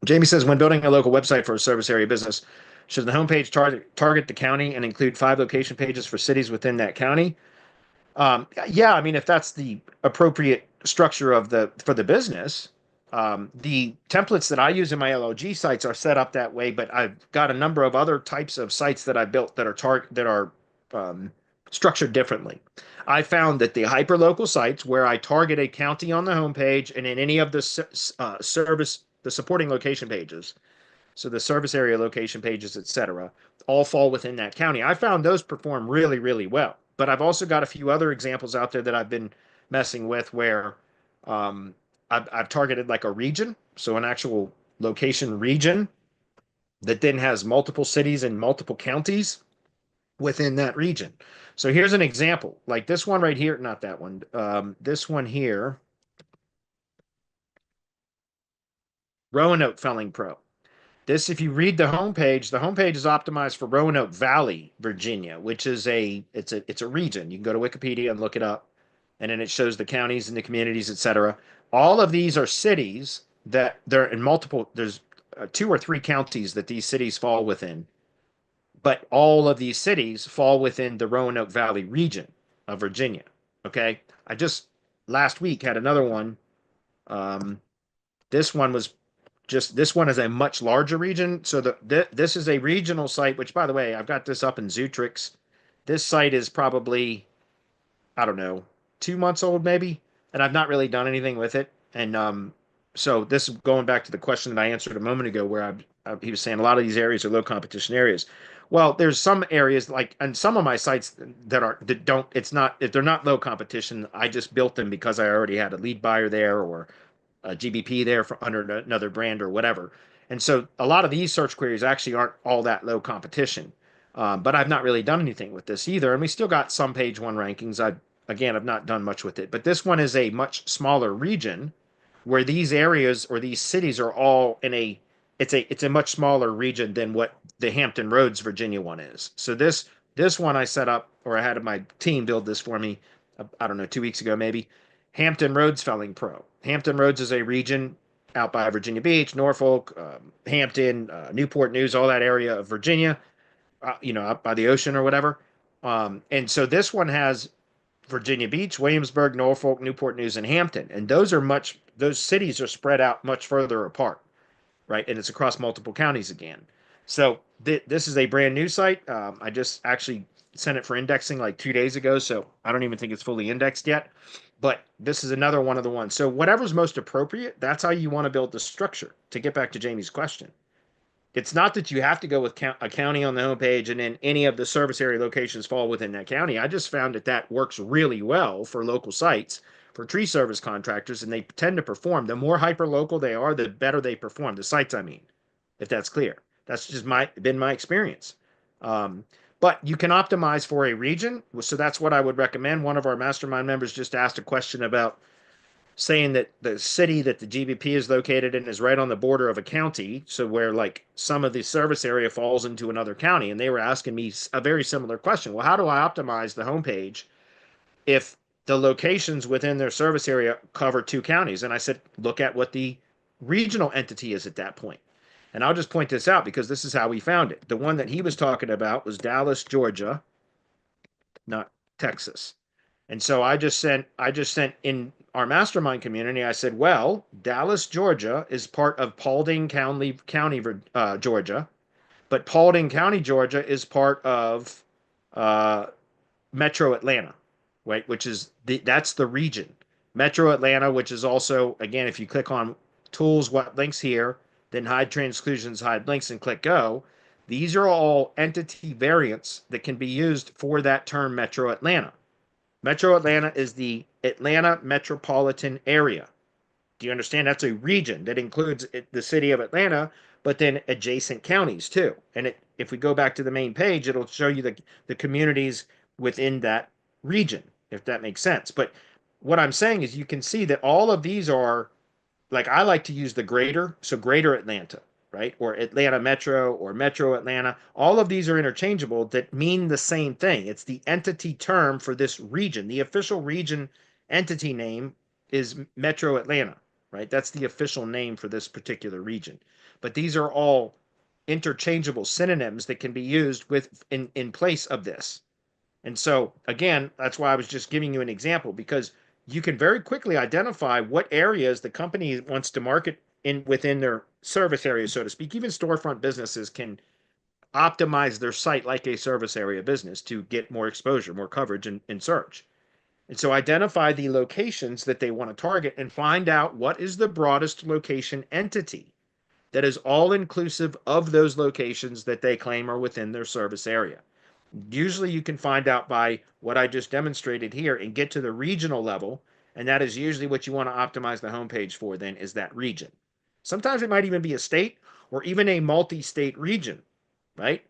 Jamie says, when building a local website for a service area business, should the homepage target the county and include 5 location pages for cities within that county? Yeah, I mean, if that's the appropriate structure of the for the business, the templates that I use in my LOG sites are set up that way. But I've got a number of other types of sites that I built that are um, structured differently. I found that the hyperlocal sites where I target a county on the homepage and in any of the the supporting location pages, so the service area location pages, etc., all fall within that county. I found those perform really, really well. But I've also got a few other examples out there that I've been messing with where um, I've targeted like a region, so an actual location region that then has multiple cities and multiple counties within that region. So here's an example, like this one right here, not that one, this one here, Roanoke Felling Pro. This, if you read the homepage is optimized for Roanoke Valley, Virginia, which is it's a region. You can go to Wikipedia and look it up, and then it shows the counties and the communities, etc. All of these are cities that they're in multiple. There's 2 or 3 counties that these cities fall within, but all of these cities fall within the Roanoke Valley region of Virginia. Okay, I just last week had another one. Um, this one was just this one is a much larger region. So this is a regional site, which by the way, I've got this up in Zootrix. This site is probably, I don't know, 2 months old maybe, and I've not really done anything with it. And so this is going back to the question that I answered a moment ago, where he was saying a lot of these areas are low competition areas. Well, there's some areas like, and some of my sites that don't, it's not, if they're not low competition, I just built them because I already had a lead buyer there or a GBP there for under another brand or whatever. And so a lot of these search queries actually aren't all that low competition. But I've not really done anything with this either. And we still got some page one rankings. I've not done much with it, but this one is a much smaller region where these areas or these cities are all in it's a much smaller region than what the Hampton Roads, Virginia one is. So this one I set up, or I had my team build this for me, I don't know, 2 weeks ago maybe. Hampton Roads Felling Pro. Hampton Roads is a region out by Virginia Beach, Norfolk, Hampton, Newport News, all that area of Virginia, up by the ocean or whatever. And so this one has Virginia Beach, Williamsburg, Norfolk, Newport News, and Hampton. And those cities are spread out much further apart, right? And it's across multiple counties again. So this is a brand new site. I just actually sent it for indexing like 2 days ago, so I don't even think it's fully indexed yet. But this is another one of the ones. So whatever's most appropriate, that's how you want to build the structure. To get back to Jamie's question, it's not that you have to go with a county on the homepage and then any of the service area locations fall within that county. I just found that works really well for local sites, for tree service contractors, and they tend to perform. The more hyper local they are, the better they perform. The sites, I mean, if that's clear. That's just been my experience. Um, but you can optimize for a region. So that's what I would recommend. One of our mastermind members just asked a question about saying that the city that the GBP is located in is right on the border of a county. So where like some of the service area falls into another county. And they were asking me a very similar question. Well, how do I optimize the homepage if the locations within their service area cover 2 counties? And I said, look at what the regional entity is at that point. And I'll just point this out because this is how we found it. The one that he was talking about was Dallas, Georgia, not Texas. And so I just sent in our mastermind community. I said, well, Dallas, Georgia is part of Paulding County, Georgia, but Paulding County, Georgia is part of uh, Metro Atlanta, right? Which is that's the region. Metro Atlanta, which is also, again, if you click on tools, what links here, then hide transclusions, hide links, and click go. These are all entity variants that can be used for that term Metro Atlanta. Metro Atlanta is the Atlanta metropolitan area. Do you understand? That's a region that includes the city of Atlanta, but then adjacent counties too. And if we go back to the main page, it'll show you the communities within that region, if that makes sense. But what I'm saying is you can see that all of these are, like, I like to use the greater, so greater Atlanta, right? Or Atlanta Metro or Metro Atlanta. All of these are interchangeable that mean the same thing. It's the entity term for this region. The official region entity name is Metro Atlanta, right? That's the official name for this particular region. But these are all interchangeable synonyms that can be used in place of this. And so again, that's why I was just giving you an example, because you can very quickly identify what areas the company wants to market in within their service area, so to speak. Even storefront businesses can optimize their site like a service area business to get more exposure, more coverage in search. And so identify the locations that they want to target and find out what is the broadest location entity that is all inclusive of those locations that they claim are within their service area. Usually you can find out by what I just demonstrated here and get to the regional level. And that is usually what you want to optimize the homepage for, then, is that region. Sometimes it might even be a state or even a multi-state region, right?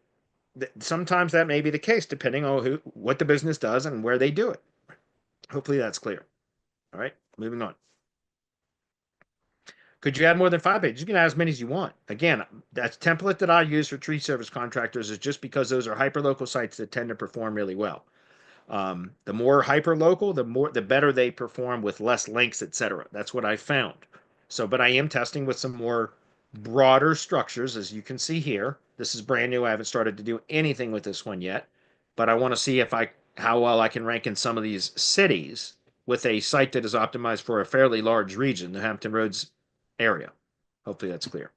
Sometimes that may be the case depending on what the business does and where they do it. Hopefully that's clear. All right, moving on. Could you add more than 5 pages? You can add as many as you want. Again, that template that I use for tree service contractors is just because those are hyperlocal sites that tend to perform really well. The more hyper local, the better they perform with less links, etc. That's what I found. So, but I am testing with some more broader structures, as you can see here. This is brand new. I haven't started to do anything with this one yet, but I want to see if how well I can rank in some of these cities with a site that is optimized for a fairly large region, the Hampton Roads area. Hopefully that's clear.